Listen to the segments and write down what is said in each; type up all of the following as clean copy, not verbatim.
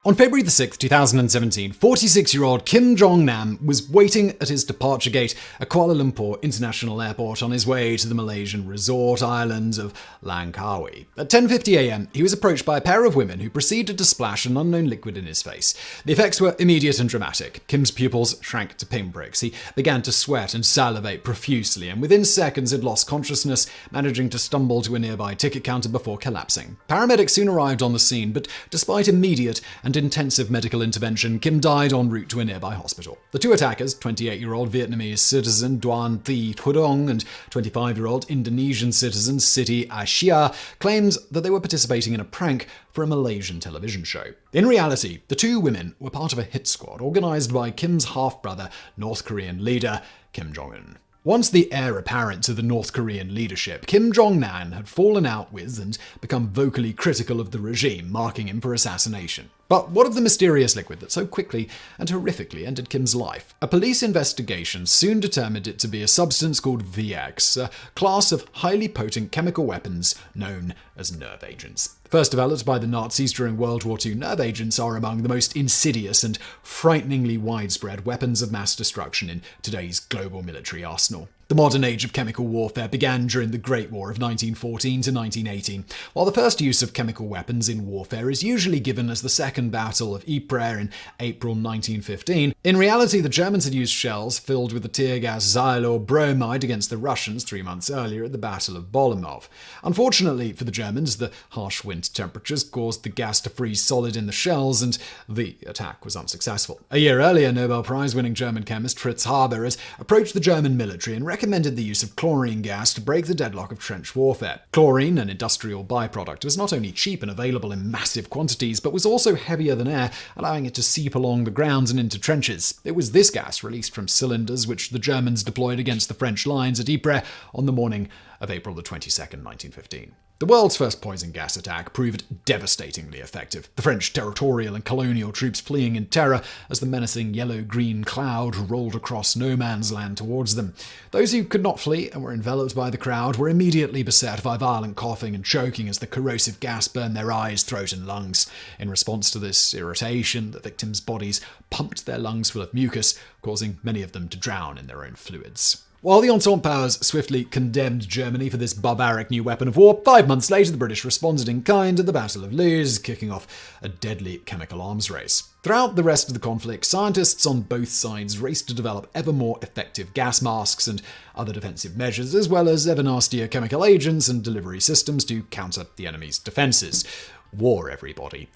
On February 6, 2017, 46-year-old Kim Jong-Nam was waiting at his departure gate at Kuala Lumpur International Airport on his way to the Malaysian resort island of Langkawi. At 10:50 a.m., he was approached by a pair of women who proceeded to splash an unknown liquid in his face. The effects were immediate and dramatic. Kim's pupils shrank to pinpricks. He began to sweat and salivate profusely, and within seconds had lost consciousness, managing to stumble to a nearby ticket counter before collapsing. Paramedics soon arrived on the scene, but despite immediate and intensive medical intervention, Kim died en route to a nearby hospital. The two attackers, 28-year-old Vietnamese citizen Đoàn Thị Hương and 25-year-old Indonesian citizen Siti Aisyah, claimed that they were participating in a prank for a Malaysian television show. In reality, the two women were part of a hit squad organized by Kim's half-brother, North Korean leader Kim Jong-Un. Once the heir apparent to the North Korean leadership, Kim Jong-Nam had fallen out with and become vocally critical of the regime, marking him for assassination. But what of the mysterious liquid that so quickly and horrifically ended Kim's life? A police investigation soon determined it to be a substance called VX, a class of highly potent chemical weapons known as nerve agents. First developed by the Nazis during World War II, nerve agents are among the most insidious and frighteningly widespread weapons of mass destruction in today's global military arsenal. The modern age of chemical warfare began during the Great War of 1914 to 1918. While the first use of chemical weapons in warfare is usually given as the Second Battle of Ypres in April 1915, in reality the Germans had used shells filled with the tear gas xyl or bromide against the Russians 3 months earlier at the Battle of Bolimov. Unfortunately for the Germans, the harsh winter temperatures caused the gas to freeze solid in the shells, and the attack was unsuccessful. A year earlier, Nobel Prize-winning German chemist Fritz Haber had approached the German military and recommended the use of chlorine gas to break the deadlock of trench warfare. Chlorine, an industrial byproduct, was not only cheap and available in massive quantities, but was also heavier than air, allowing it to seep along the ground and into trenches. It was this gas, released from cylinders, which the Germans deployed against the French lines at Ypres on the morning of April 22, 1915. The world's first poison gas attack proved devastatingly effective, the French territorial and colonial troops fleeing in terror as the menacing yellow-green cloud rolled across no man's land towards them. Those who could not flee and were enveloped by the crowd were immediately beset by violent coughing and choking as the corrosive gas burned their eyes, throat, and lungs. In response to this irritation, the victims' bodies pumped their lungs full of mucus, causing many of them to drown in their own fluids. While the Entente powers swiftly condemned Germany for this barbaric new weapon of war, 5 months later the British responded in kind at the Battle of Loos, kicking off a deadly chemical arms race. Throughout the rest of the conflict, scientists on both sides raced to develop ever more effective gas masks and other defensive measures, as well as ever nastier chemical agents and delivery systems to counter the enemy's defenses. War, everybody.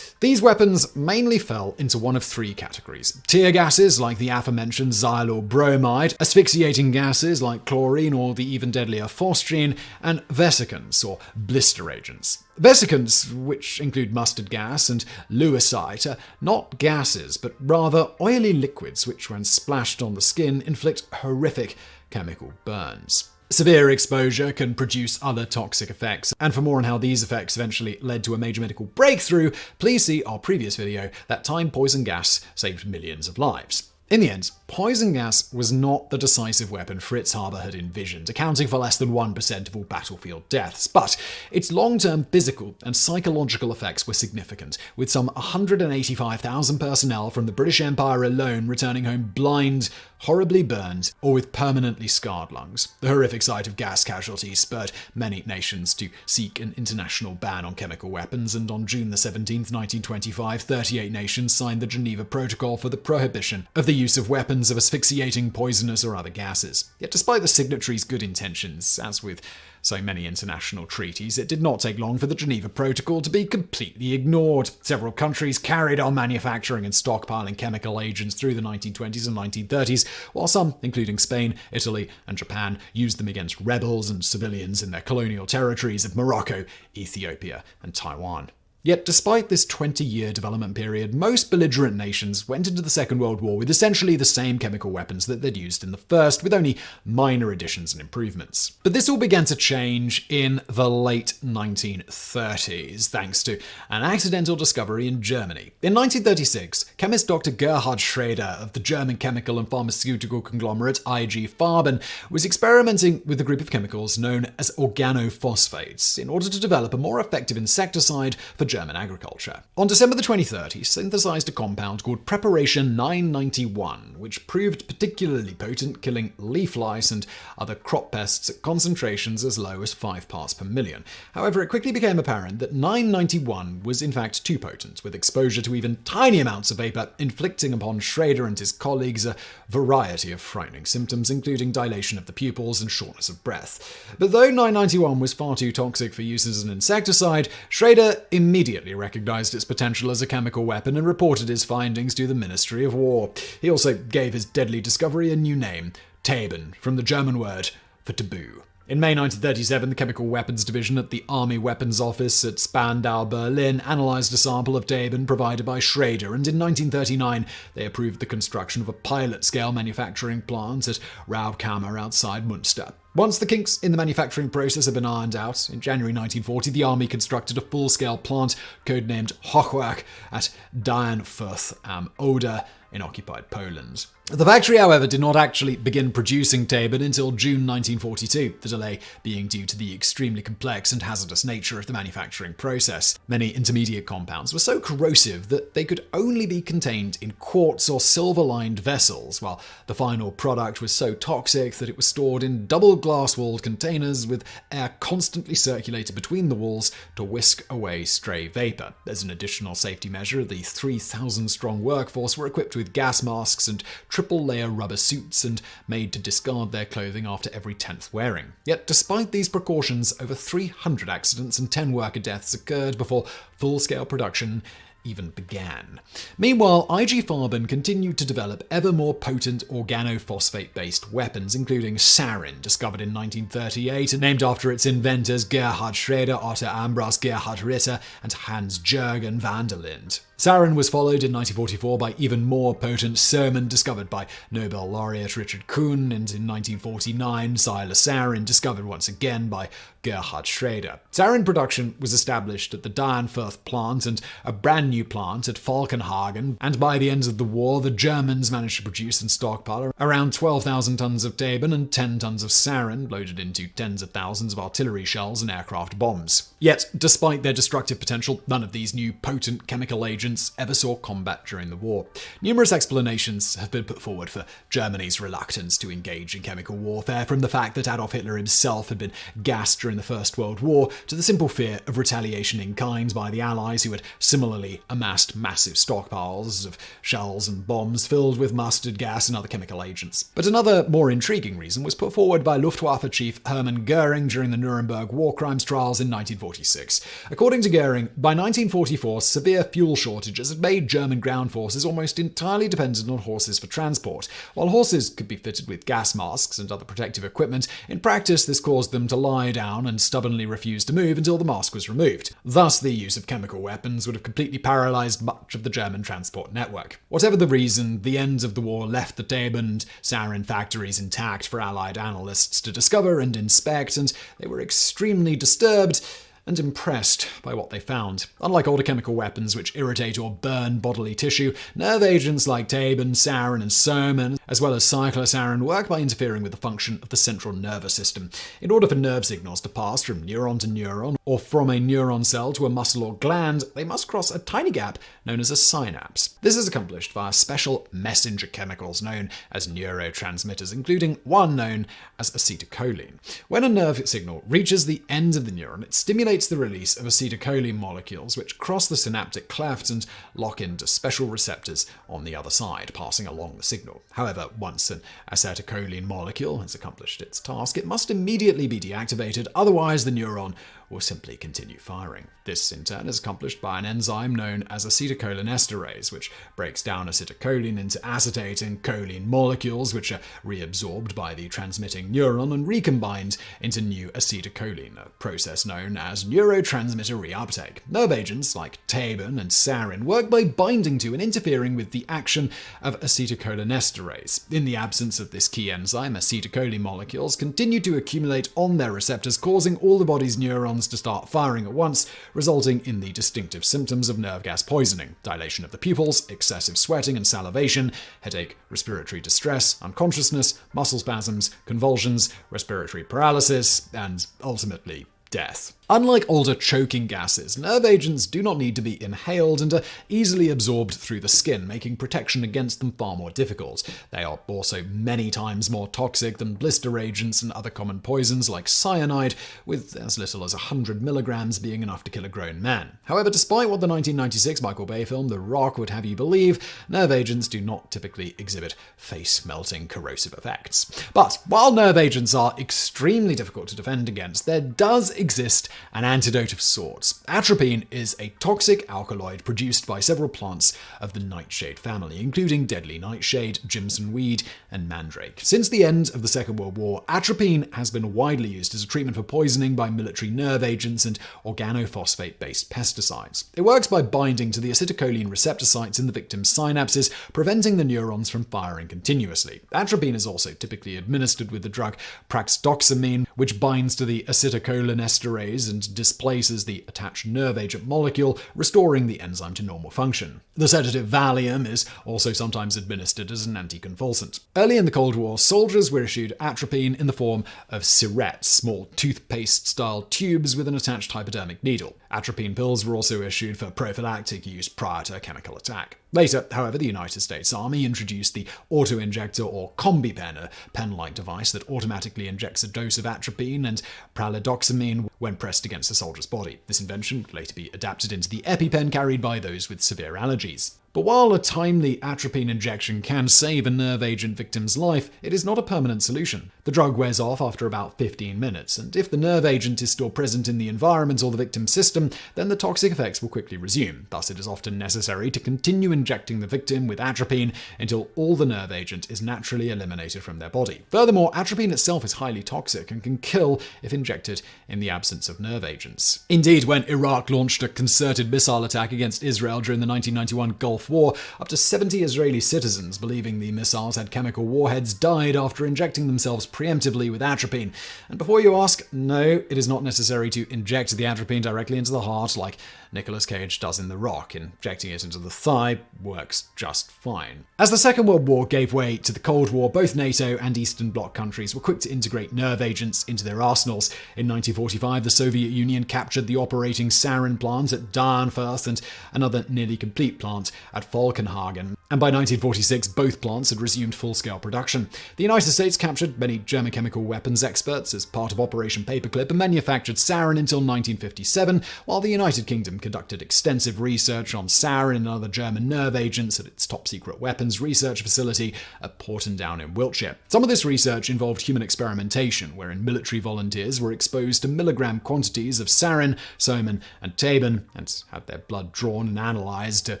These weapons mainly fell into one of three categories: tear gases like the aforementioned xyl or bromide, asphyxiating gases like chlorine or the even deadlier phosgene, and vesicants or blister agents. Vesicants, which include mustard gas and lewisite, are not gases but rather oily liquids which, when splashed on the skin, inflict horrific chemical burns. Severe exposure can produce other toxic effects, and for more on how these effects eventually led to a major medical breakthrough, please see our previous video, That Time Poison Gas Saved Millions of Lives. In the end, poison gas was not the decisive weapon Fritz Haber had envisioned, accounting for less than 1% of all battlefield deaths, but its long-term physical and psychological effects were significant, with some 185,000 personnel from the British Empire alone returning home blind, horribly burned, or with permanently scarred lungs. The horrific sight of gas casualties spurred many nations to seek an international ban on chemical weapons, and on June 17, 1925, 38 nations signed the Geneva Protocol for the prohibition of the use of weapons of asphyxiating, poisonous, or other gases. Yet despite the signatories' good intentions, as with so many international treaties, it did not take long for the Geneva Protocol to be completely ignored. Several countries carried on manufacturing and stockpiling chemical agents through the 1920s and 1930s, while some, including Spain, Italy, and Japan, used them against rebels and civilians in their colonial territories of Morocco, Ethiopia, and Taiwan. Yet despite this 20-year development period, most belligerent nations went into the Second World War with essentially the same chemical weapons that they'd used in the First, with only minor additions and improvements. But this all began to change in the late 1930s, thanks to an accidental discovery in Germany. In 1936, chemist Dr. Gerhard Schrader of the German chemical and pharmaceutical conglomerate IG Farben was experimenting with a group of chemicals known as organophosphates in order to develop a more effective insecticide for German agriculture. On December the 23rd, he synthesized a compound called Preparation 991, which proved particularly potent, killing leaf lice and other crop pests at concentrations as low as 5 parts per million. However, it quickly became apparent that 991 was in fact too potent, with exposure to even tiny amounts of vapor inflicting upon Schrader and his colleagues a variety of frightening symptoms, including dilation of the pupils and shortness of breath. But though 991 was far too toxic for use as an insecticide, Schrader immediately recognized its potential as a chemical weapon and reported his findings to the Ministry of War. He also gave his deadly discovery a new name, Taban, from the German word for taboo. In May 1937, the Chemical Weapons Division at the Army Weapons Office at Spandau, Berlin, analysed a sample of Taban provided by Schrader, and in 1939 they approved the construction of a pilot-scale manufacturing plant at Raubkammer outside Münster. Once the kinks in the manufacturing process had been ironed out, in January 1940 the Army constructed a full-scale plant codenamed Hochwerk at Dianfurth am Oder in occupied Poland. The factory, however, did not actually begin producing Taban until June 1942, the delay being due to the extremely complex and hazardous nature of the manufacturing process. Many intermediate compounds were so corrosive that they could only be contained in quartz or silver-lined vessels, while the final product was so toxic that it was stored in double glass-walled containers with air constantly circulated between the walls to whisk away stray vapor. As an additional safety measure, the 3,000-strong workforce were equipped with gas masks and triple-layer rubber suits and made to discard their clothing after every 10th wearing. Yet, despite these precautions, over 300 accidents and 10 worker deaths occurred before full-scale production even began. Meanwhile, IG Farben continued to develop ever more potent organophosphate-based weapons, including sarin, discovered in 1938 and named after its inventors Gerhard Schrader, Otto Ambras, Gerhard Ritter, and Hans Jürgen van der Linde. Sarin was followed in 1944 by even more potent sermon discovered by Nobel laureate Richard Kuhn, and in 1949 silosarin discovered once again by Gerhard Schrader. Sarin production was established at the Dianfurth plant and a brand new plant at Falkenhagen, and by the end of the war the Germans managed to produce and stockpile around 12,000 tons of Taban and 10 tons of sarin, loaded into tens of thousands of artillery shells and aircraft bombs. Yet, despite their destructive potential, none of these new potent chemical agents ever saw combat during the war. Numerous explanations have been put forward for Germany's reluctance to engage in chemical warfare, from the fact that Adolf Hitler himself had been gassed during the First World War to the simple fear of retaliation in kind by the Allies, who had similarly amassed massive stockpiles of shells and bombs filled with mustard gas and other chemical agents. But another, more intriguing reason was put forward by Luftwaffe Chief Hermann Göring during the Nuremberg war crimes trials in 1946. According to Göring, by 1944, severe fuel shortages had made German ground forces almost entirely dependent on horses for transport. While horses could be fitted with gas masks and other protective equipment, in practice this caused them to lie down and stubbornly refuse to move until the mask was removed. Thus, the use of chemical weapons would have completely paralyzed much of the German transport network. Whatever the reason, the end of the war left the Taban and sarin factories intact for Allied analysts to discover and inspect, and they were extremely disturbed and impressed by what they found. Unlike older chemical weapons which irritate or burn bodily tissue, nerve agents like Taban, sarin, and sermon, as well as cyclosarin, work by interfering with the function of the central nervous system. In order for nerve signals to pass from neuron to neuron, or from a neuron cell to a muscle or gland, they must cross a tiny gap known as a synapse. This is accomplished via special messenger chemicals known as neurotransmitters, including one known as acetylcholine. When a nerve signal reaches the end of the neuron, it stimulates the release of acetylcholine molecules, which cross the synaptic cleft and lock into special receptors on the other side, passing along the signal. However, once an acetylcholine molecule has accomplished its task, it must immediately be deactivated, otherwise the neuron will simply continue firing. This, in turn, is accomplished by an enzyme known as acetylcholinesterase, which breaks down acetylcholine into acetate and choline molecules, which are reabsorbed by the transmitting neuron and recombined into new acetylcholine, a process known as neurotransmitter reuptake. Nerve agents like Taban and sarin work by binding to and interfering with the action of acetylcholinesterase. In the absence of this key enzyme, acetylcholine molecules continue to accumulate on their receptors, causing all the body's neurons to start firing at once, resulting in the distinctive symptoms of nerve gas poisoning: dilation of the pupils, excessive sweating and salivation, headache, respiratory distress, unconsciousness, muscle spasms, convulsions, respiratory paralysis, and ultimately death. Unlike older choking gases, nerve agents do not need to be inhaled and are easily absorbed through the skin, making protection against them far more difficult. They are also many times more toxic than blister agents and other common poisons like cyanide, with as little as 100 milligrams being enough to kill a grown man. However, despite what the 1996 Michael Bay film The Rock would have you believe, nerve agents do not typically exhibit face-melting corrosive effects. But while nerve agents are extremely difficult to defend against, there does exist an antidote of sorts. Atropine is a toxic alkaloid produced by several plants of the nightshade family, including deadly nightshade, Jimson weed, and mandrake. Since the end of the Second World War, atropine has been widely used as a treatment for poisoning by military nerve agents and organophosphate-based pesticides. It works by binding to the acetylcholine receptor sites in the victim's synapses, preventing the neurons from firing continuously. Atropine is also typically administered with the drug praxdoxamine, which binds to the acetylcholinesterase and displaces the attached nerve agent molecule, restoring the enzyme to normal function. The sedative Valium is also sometimes administered as an anticonvulsant. Early in the Cold War, soldiers were issued atropine in the form of syrettes, small toothpaste-style tubes with an attached hypodermic needle. Atropine pills were also issued for prophylactic use prior to a chemical attack. Later, however, the United States Army introduced the auto-injector or combi pen, a pen-like device that automatically injects a dose of atropine and pralidoxamine when pressed against a soldier's body. This invention would later be adapted into the EpiPen carried by those with severe allergies. But while a timely atropine injection can save a nerve agent victim's life, it is not a permanent solution. The drug wears off after about 15 minutes, and if the nerve agent is still present in the environment or the victim's system, then the toxic effects will quickly resume. Thus, it is often necessary to continue injecting the victim with atropine until all the nerve agent is naturally eliminated from their body. Furthermore, atropine itself is highly toxic and can kill if injected in the absence of nerve agents. Indeed, when Iraq launched a concerted missile attack against Israel during the 1991 Gulf War, up to 70 Israeli citizens believing the missiles had chemical warheads died after injecting themselves preemptively with atropine. And before you ask, no, it is not necessary to inject the atropine directly into the heart like Nicolas Cage does in The Rock. Injecting it into the thigh works just fine. As the Second World War gave way to the Cold War, both NATO and Eastern Bloc countries were quick to integrate nerve agents into their arsenals. In 1945, the Soviet Union captured the operating sarin plant at Darnforth and another nearly complete plant at Falkenhagen. And by 1946, both plants had resumed full-scale production. The United States captured many German chemical weapons experts as part of Operation Paperclip and manufactured sarin until 1957, while the United Kingdom conducted extensive research on sarin and other German nerve agents at its top-secret weapons research facility at Portondown in Wiltshire. Some of this research involved human experimentation, wherein military volunteers were exposed to milligram quantities of sarin, soman, and tabun, and had their blood drawn and analysed to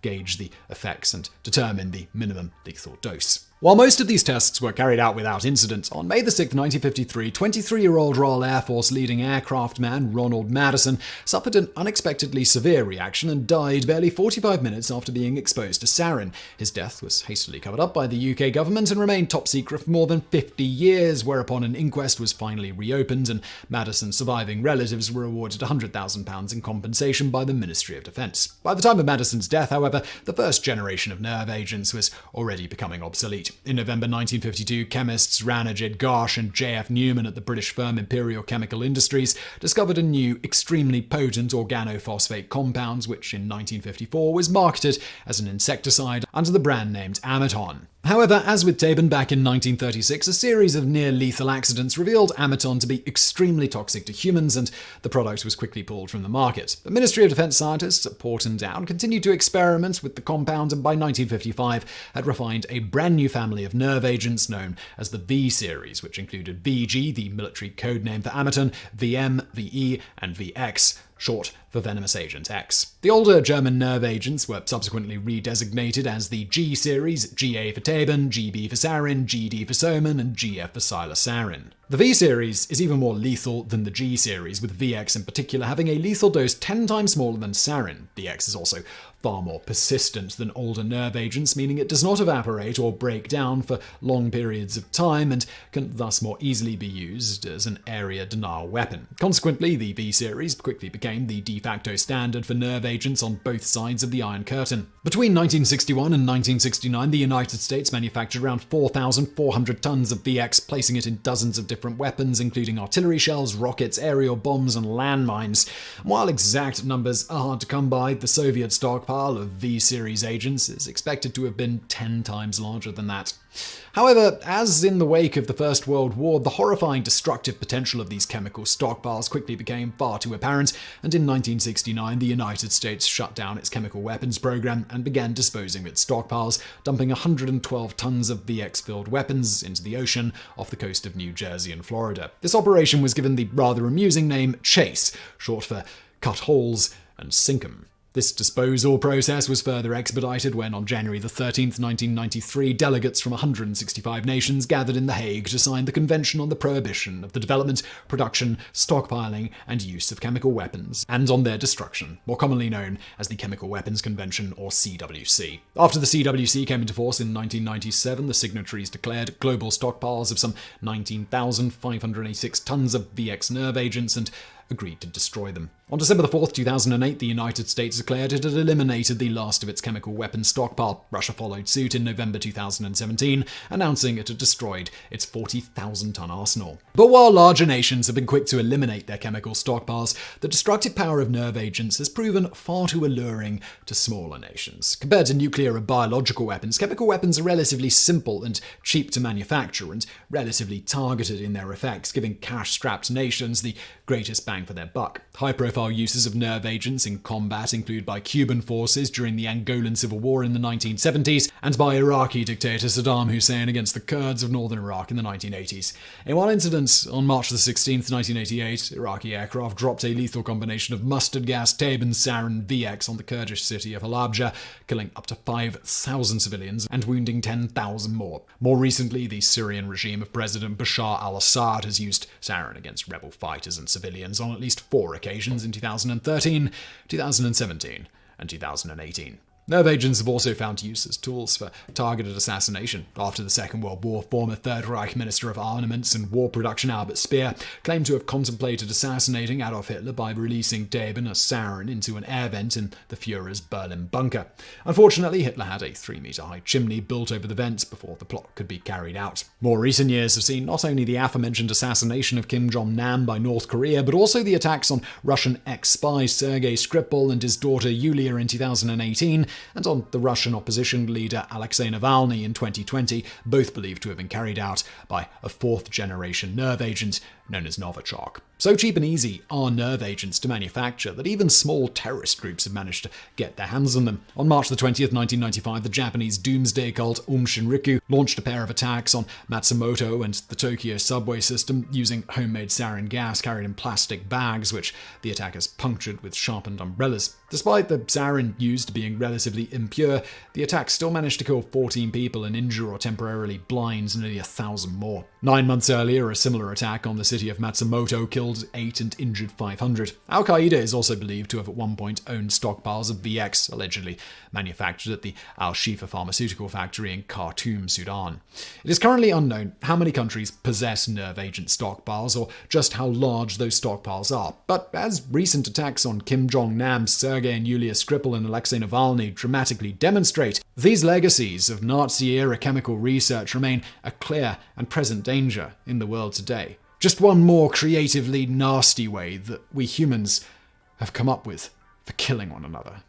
gauge the effects and determine the minimum lethal dose. While most of these tests were carried out without incident, on May 6, 1953, 23-year-old Royal Air Force leading aircraft man Ronald Madison suffered an unexpectedly severe reaction and died barely 45 minutes after being exposed to sarin. His death was hastily covered up by the UK government and remained top secret for more than 50 years, whereupon an inquest was finally reopened and Madison's surviving relatives were awarded £100,000 in compensation by the Ministry of Defence. By the time of Madison's death, however, the first generation of nerve agents was already becoming obsolete. In November 1952, chemists Ranajit Ghosh and J.F. Newman at the British firm Imperial Chemical Industries discovered a new, extremely potent organophosphate compound, which in 1954 was marketed as an insecticide under the brand named Amaton. However, as with tabun back in 1936, a series of near-lethal accidents revealed Amaton to be extremely toxic to humans, and the product was quickly pulled from the market. The Ministry of Defence scientists at Portondown continued to experiment with the compound, and by 1955 had refined a brand new family of nerve agents known as the V series, which included VG, the military code name for Amaton, VM, VE, and VX, short for Venomous Agent X. The older German nerve agents were subsequently redesignated as the G series, GA for tabun, GB for sarin, GD for soman, and GF for silosarin. The V series is even more lethal than the G series, with VX in particular having a lethal dose 10 times smaller than sarin. VX is also far more persistent than older nerve agents, meaning it does not evaporate or break down for long periods of time and can thus more easily be used as an area denial weapon. Consequently, the V series quickly became the de facto standard for nerve agents on both sides of the Iron Curtain. Between 1961 and 1969, the United States manufactured around 4,400 tons of VX, placing it in dozens of different different weapons, including artillery shells, rockets, aerial bombs, and landmines. While exact numbers are hard to come by, the Soviet stockpile of V-series agents is expected to have been 10 times larger than that. However, as in the wake of the First World War, the horrifying destructive potential of these chemical stockpiles quickly became far too apparent, and in 1969 the United States shut down its chemical weapons program and began disposing of its stockpiles, dumping 112 tons of VX-filled weapons into the ocean off the coast of New Jersey and Florida. This operation was given the rather amusing name Chase, short for cut holes and sink 'em. This disposal process was further expedited when, on January 13, 1993, delegates from 165 nations gathered in The Hague to sign the Convention on the Prohibition of the Development, Production, Stockpiling, and Use of Chemical Weapons, and on their destruction, more commonly known as the Chemical Weapons Convention, or CWC. After the CWC came into force in 1997, the signatories declared global stockpiles of some 19,586 tons of VX nerve agents and agreed to destroy them. On December 4, 2008, the United States declared it had eliminated the last of its chemical weapons stockpile. Russia followed suit in November 2017, announcing it had destroyed its 40,000-ton arsenal. But while larger nations have been quick to eliminate their chemical stockpiles, the destructive power of nerve agents has proven far too alluring to smaller nations. Compared to nuclear and biological weapons, chemical weapons are relatively simple and cheap to manufacture and relatively targeted in their effects, giving cash-strapped nations the greatest bang for their buck. High-profile uses of nerve agents in combat include by Cuban forces during the Angolan Civil War in the 1970s and by Iraqi dictator Saddam Hussein against the Kurds of northern Iraq in the 1980s. In one incident, on March 16, 1988, Iraqi aircraft dropped a lethal combination of mustard gas, tape, and sarin VX on the Kurdish city of Halabja, killing up to 5,000 civilians and wounding 10,000 more. More recently, the Syrian regime of President Bashar al-Assad has used sarin against rebel fighters and civilians on at least 4 occasions in 2013, 2017, and 2018. Nerve agents have also found use as tools for targeted assassination. After the Second World War, former Third Reich Minister of Armaments and War Production Albert Speer claimed to have contemplated assassinating Adolf Hitler by releasing tape and sarin into an air vent in the Fuhrer's Berlin bunker. Unfortunately, Hitler had a 3-meter-high chimney built over the vents before the plot could be carried out. More recent years have seen not only the aforementioned assassination of Kim Jong-Nam by North Korea, but also the attacks on Russian ex-spy Sergei Skripal and his daughter Yulia in 2018, and on the Russian opposition leader Alexei Navalny in 2020, both believed to have been carried out by a 4th-generation nerve agent known as Novichok. So cheap and easy are nerve agents to manufacture that even small terrorist groups have managed to get their hands on them. On March 20th, 1995, the Japanese doomsday cult Shinrikyo launched a pair of attacks on Matsumoto and the Tokyo subway system using homemade sarin gas carried in plastic bags, which the attackers punctured with sharpened umbrellas. Despite the sarin used being relatively impure, the attack still managed to kill 14 people and injure or temporarily blind nearly 1,000 more. 9 months earlier, a similar attack on the city of Matsumoto killed 8 and injured 500. Al-Qaeda is also believed to have at one point owned stockpiles of VX, allegedly manufactured at the Al-Shifa pharmaceutical factory in Khartoum, Sudan. It is currently unknown how many countries possess nerve agent stockpiles or just how large those stockpiles are, but as recent attacks on Kim Jong-Nam, Sergei and Yulia Skripal and Alexei Navalny dramatically demonstrate, these legacies of Nazi-era chemical research remain a clear and present danger in the world today. Just one more creatively nasty way that we humans have come up with for killing one another.